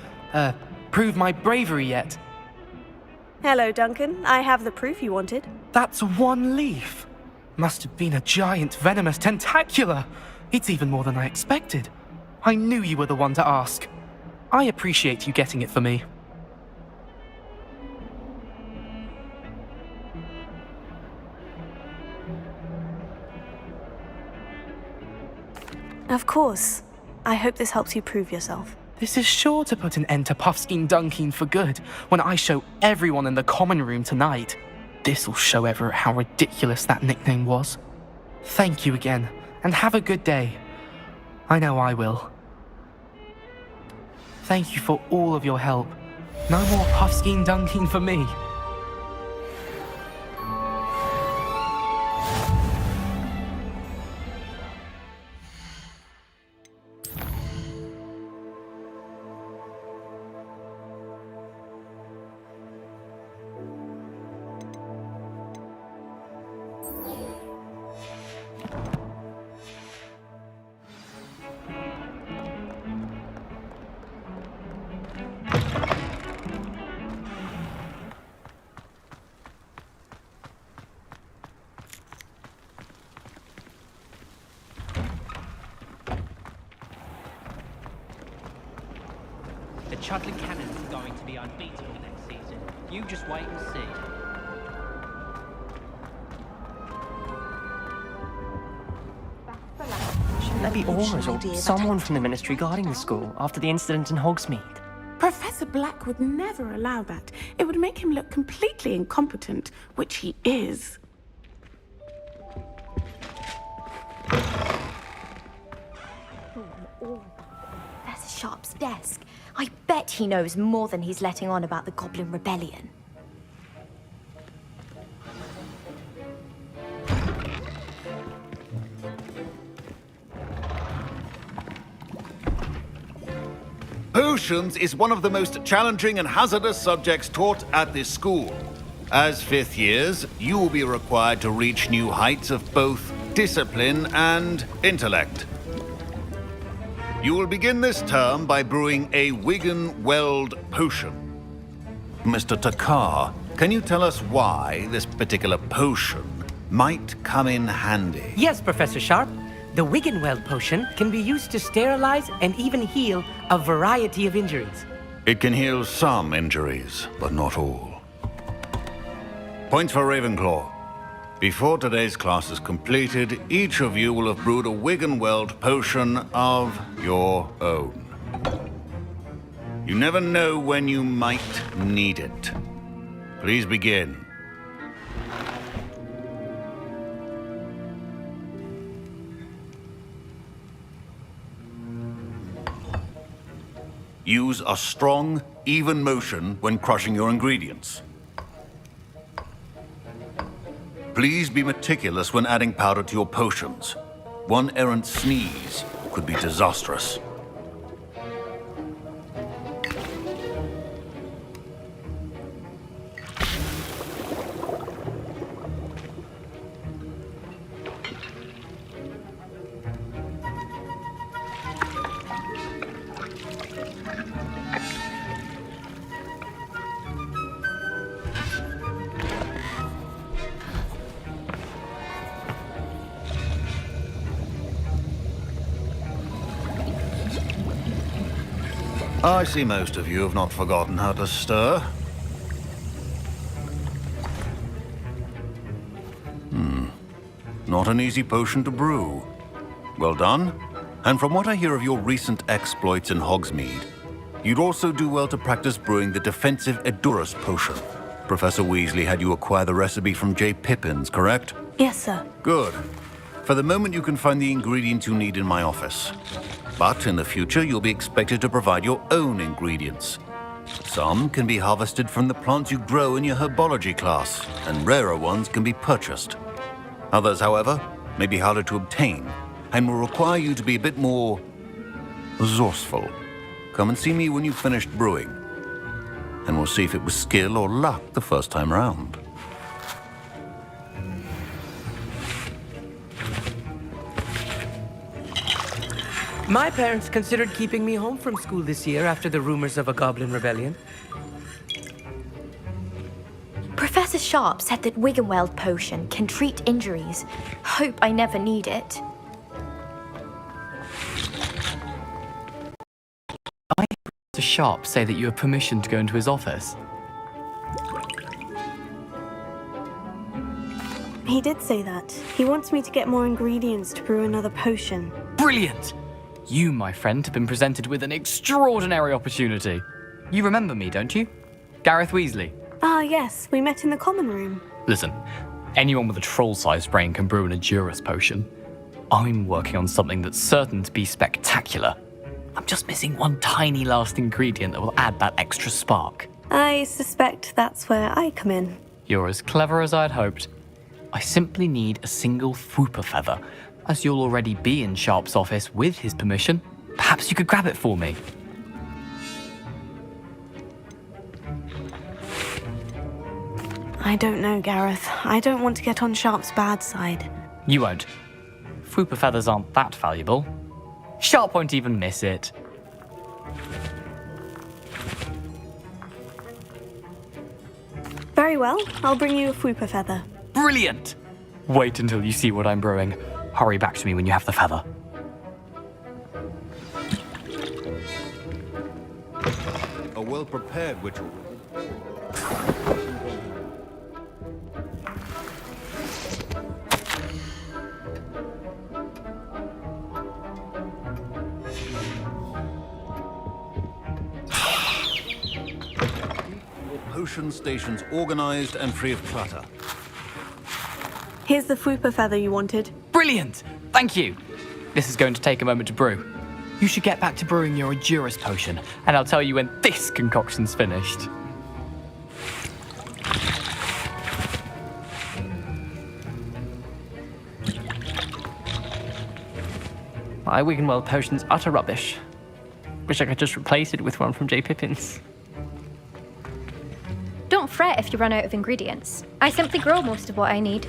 prove my bravery yet? Hello, Duncan. I have the proof you wanted. That's one leaf. Must have been a giant venomous tentacula. It's even more than I expected. I knew you were the one to ask. I appreciate you getting it for me. Of course. I hope this helps you prove yourself. This is sure to put an end to Puffskein Dunkeen for good when I show everyone in the common room tonight. This'll show Everett how ridiculous that nickname was. Thank you again, and have a good day. I know I will. Thank you for all of your help. No more Puffskein Dunkeen for me. The Chudley Cannons are going to be unbeatable next. season. You just wait and see. Shouldn't there be aurors or someone from the Ministry guarding the school after the incident in Hogsmeade? Professor Black would never allow that. It would make him look completely incompetent, which he is. Professor Sharp's desk. I bet he knows more than he's letting on about the Goblin Rebellion. Potions is one of the most challenging and hazardous subjects taught at this school. As fifth years, you will be required to reach new heights of both discipline and intellect. You will begin this term by brewing a Wigan-Weld potion. Mr. Takar, can you tell us why this particular potion might come in handy? Yes, Professor Sharp. The Wigan-Weld potion can be used to sterilize and even heal a variety of injuries. It can heal some injuries, but not all. Points for Ravenclaw. Before today's class is completed, each of you will have brewed a Wigan-Weld potion of your own. You never know when you might need it. Please begin. Use a strong, even motion when crushing your ingredients. Please be meticulous when adding powder to your potions. One errant sneeze could be disastrous. I see most of you have not forgotten how to stir. Not an easy potion to brew. Well done. And from what I hear of your recent exploits in Hogsmeade, you'd also do well to practice brewing the defensive Edurus potion. Professor Weasley had you acquire the recipe from J. Pippins, correct? Yes, sir. Good. For the moment, you can find the ingredients you need in my office. But in the future, you'll be expected to provide your own ingredients. Some can be harvested from the plants you grow in your herbology class, and rarer ones can be purchased. Others, however, may be harder to obtain, and will require you to be a bit more resourceful. Come and see me when you've finished brewing, and we'll see if it was skill or luck the first time round. My parents considered keeping me home from school this year after the rumors of a Goblin Rebellion. Professor Sharp said that Wigan-Weld potion can treat injuries. Hope I never need it. I heard Professor Sharp say that you have permission to go into his office. He did say that. He wants me to get more ingredients to brew another potion. Brilliant! You, my friend, have been presented with an extraordinary opportunity. You remember me, don't you? Gareth Weasley. Ah, yes. We met in the common room. Listen, anyone with a troll-sized brain can brew an Edurus potion. I'm working on something that's certain to be spectacular. I'm just missing one tiny last ingredient that will add that extra spark. I suspect that's where I come in. You're as clever as I'd hoped. I simply need a single Fwooper feather. As you'll already be in Sharp's office with his permission, perhaps you could grab it for me. I don't know, Gareth. I don't want to get on Sharp's bad side. You won't. Fwooper feathers aren't that valuable. Sharp won't even miss it. Very well. I'll bring you a Fwooper feather. Brilliant! Wait until you see what I'm brewing. Hurry back to me when you have the feather. A well-prepared witch. Potion stations organized and free of clutter. Here's the Fupa feather you wanted. Brilliant! Thank you! This is going to take a moment to brew. You should get back to brewing your Endurus potion, and I'll tell you when this concoction's finished. My Wiggenweld potion's utter rubbish. Wish I could just replace it with one from J. Pippin's. Don't fret if you run out of ingredients. I simply grow most of what I need.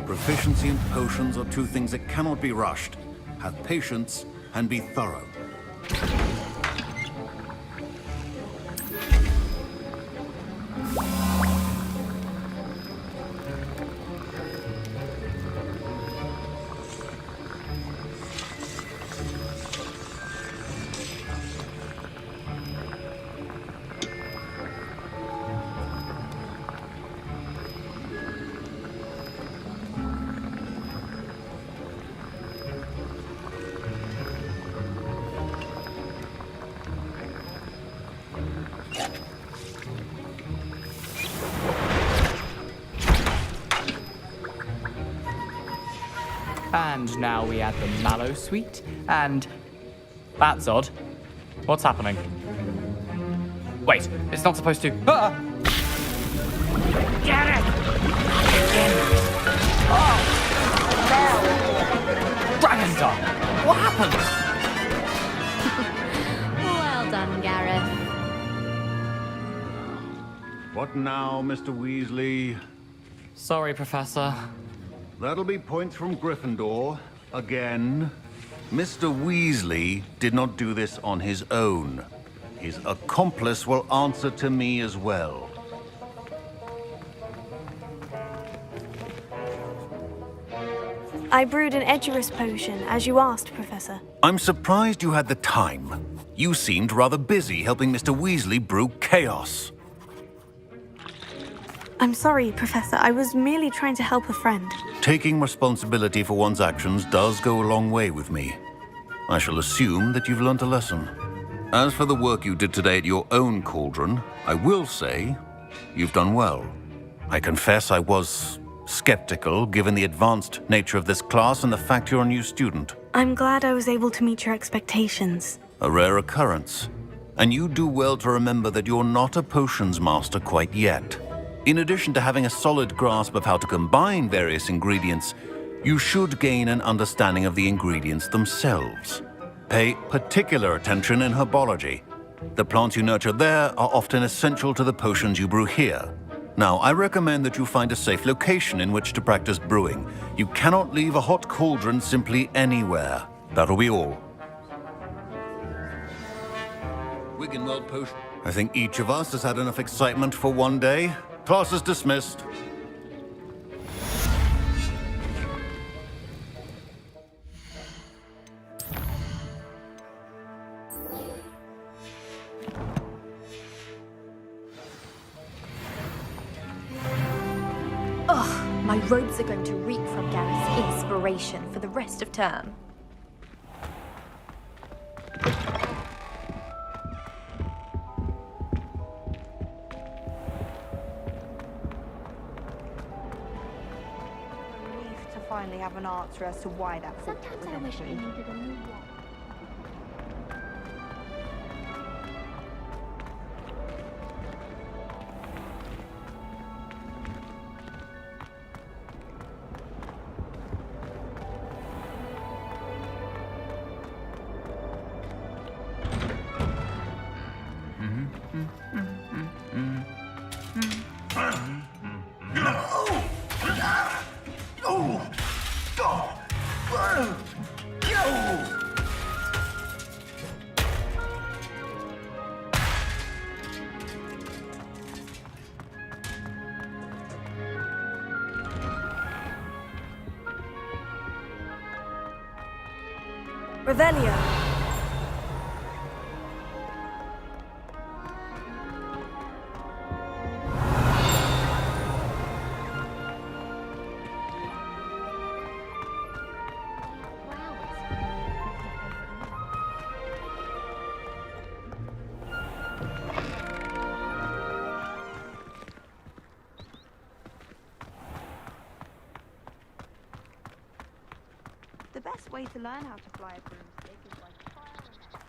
Proficiency and potions are two things that cannot be rushed. Have patience and be thorough. And now we add the mallow sweet, and... That's odd. What's happening? Wait, it's not supposed to... Ah! Get it! Oh! No! Dragonstar! What happened? Well done, Gareth. What now, Mr. Weasley? Sorry, Professor. That'll be points from Gryffindor. Again. Mr. Weasley did not do this on his own. His accomplice will answer to me as well. I brewed an Edurus potion, as you asked, Professor. I'm surprised you had the time. You seemed rather busy helping Mr. Weasley brew chaos. I'm sorry, Professor. I was merely trying to help a friend. Taking responsibility for one's actions does go a long way with me. I shall assume that you've learnt a lesson. As for the work you did today at your own cauldron, I will say you've done well. I confess I was skeptical, given the advanced nature of this class and the fact you're a new student. I'm glad I was able to meet your expectations. A rare occurrence. And you do well to remember that you're not a potions master quite yet. In addition to having a solid grasp of how to combine various ingredients, you should gain an understanding of the ingredients themselves. Pay particular attention in herbology. The plants you nurture there are often essential to the potions you brew here. Now, I recommend that you find a safe location in which to practice brewing. You cannot leave a hot cauldron simply anywhere. That'll be all. Wiggenweld potion. I think each of us has had enough excitement for one day. Class is dismissed. Ugh, my robes are going to reek from Gareth's inspiration for the rest of term. Finally have an answer as to why that Sometimes I wish I needed a new one. Revelio. The best way to learn how to fly a broomstick is by trial and error.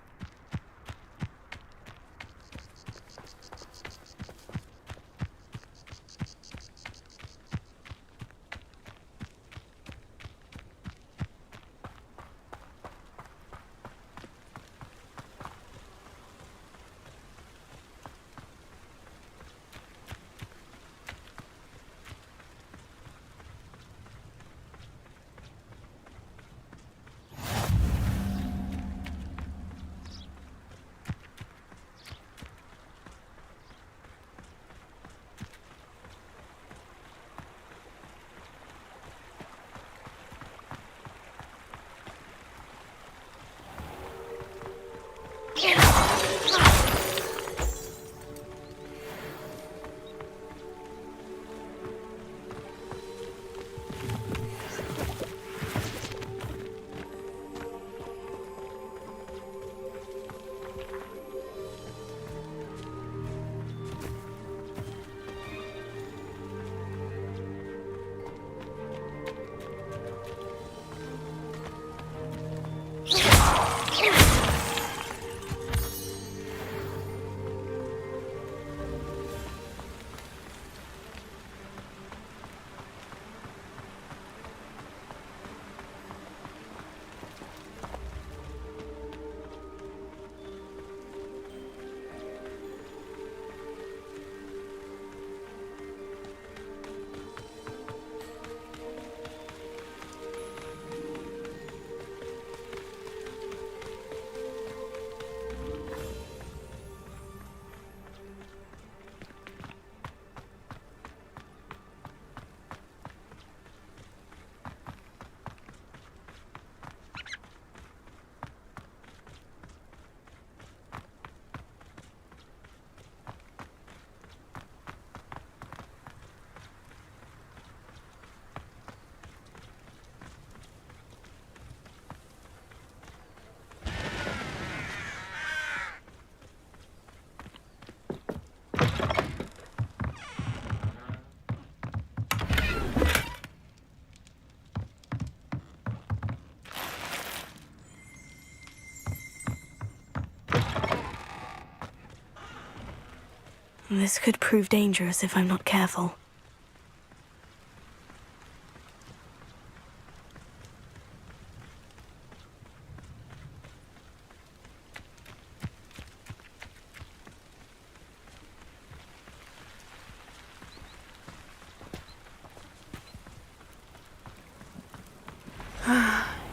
This could prove dangerous if I'm not careful.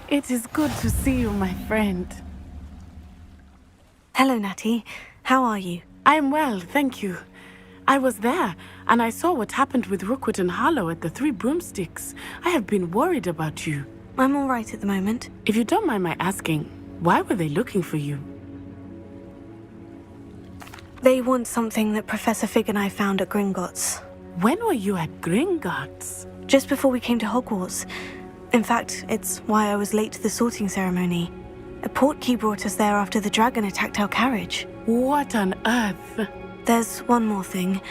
It is good to see you, my friend. Hello, Natty. How are you? I'm well, thank you. I was there, and I saw what happened with Rookwood and Harlow at the Three Broomsticks. I have been worried about you. I'm all right at the moment. If you don't mind my asking, why were they looking for you? They want something that Professor Fig and I found at Gringotts. When were you at Gringotts? Just before we came to Hogwarts. In fact, it's why I was late to the sorting ceremony. A portkey brought us there after the dragon attacked our carriage. What on earth? There's one more thing.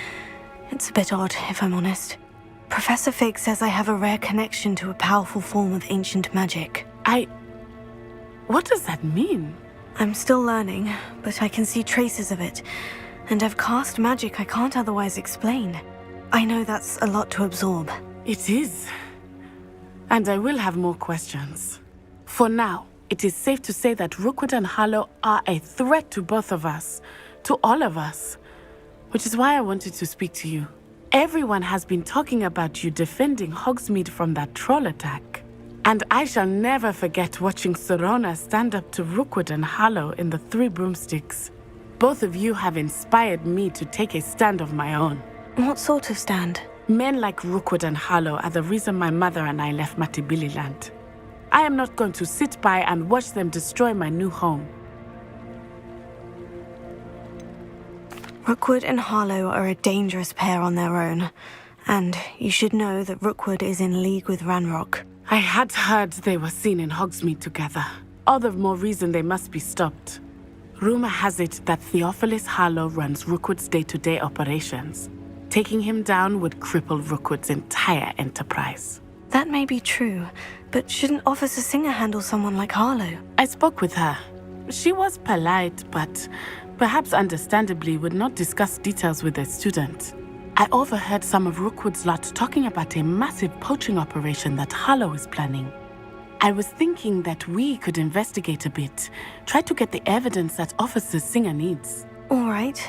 It's a bit odd, if I'm honest. Professor Fig says I have a rare connection to a powerful form of ancient magic. What does that mean? I'm still learning, but I can see traces of it. And I've cast magic I can't otherwise explain. I know that's a lot to absorb. It is. And I will have more questions. For now, it is safe to say that Rookwood and Harlow are a threat to both of us. To all of us. Which is why I wanted to speak to you. Everyone has been talking about you defending Hogsmeade from that troll attack. And I shall never forget watching Sorona stand up to Rookwood and Harlow in the Three Broomsticks. Both of you have inspired me to take a stand of my own. What sort of stand? Men like Rookwood and Harlow are the reason my mother and I left Matibili-land. I am not going to sit by and watch them destroy my new home. Rookwood and Harlow are a dangerous pair on their own. And you should know that Rookwood is in league with Ranrock. I had heard they were seen in Hogsmeade together. All the more reason they must be stopped. Rumor has it that Theophilus Harlow runs Rookwood's day-to-day operations. Taking him down would cripple Rookwood's entire enterprise. That may be true, but shouldn't Officer Singer handle someone like Harlow? I spoke with her. She was polite, but perhaps understandably would not discuss details with a student. I overheard some of Rookwood's lot talking about a massive poaching operation that Harlow is planning. I was thinking that we could investigate a bit, try to get the evidence that Officer Singer needs. All right.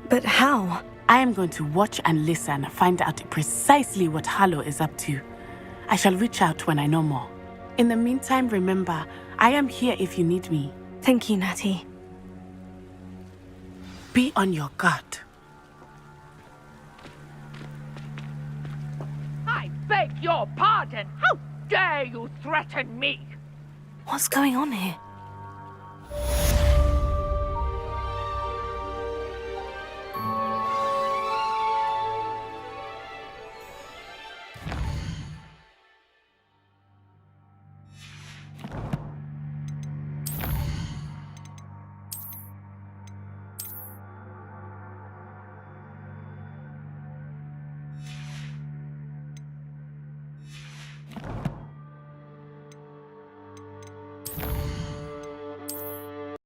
But how? I am going to watch and listen, find out precisely what Harlow is up to. I shall reach out when I know more. In the meantime, remember, I am here if you need me. Thank you, Natty. Be on your guard. I beg your pardon. How dare you threaten me? What's going on here?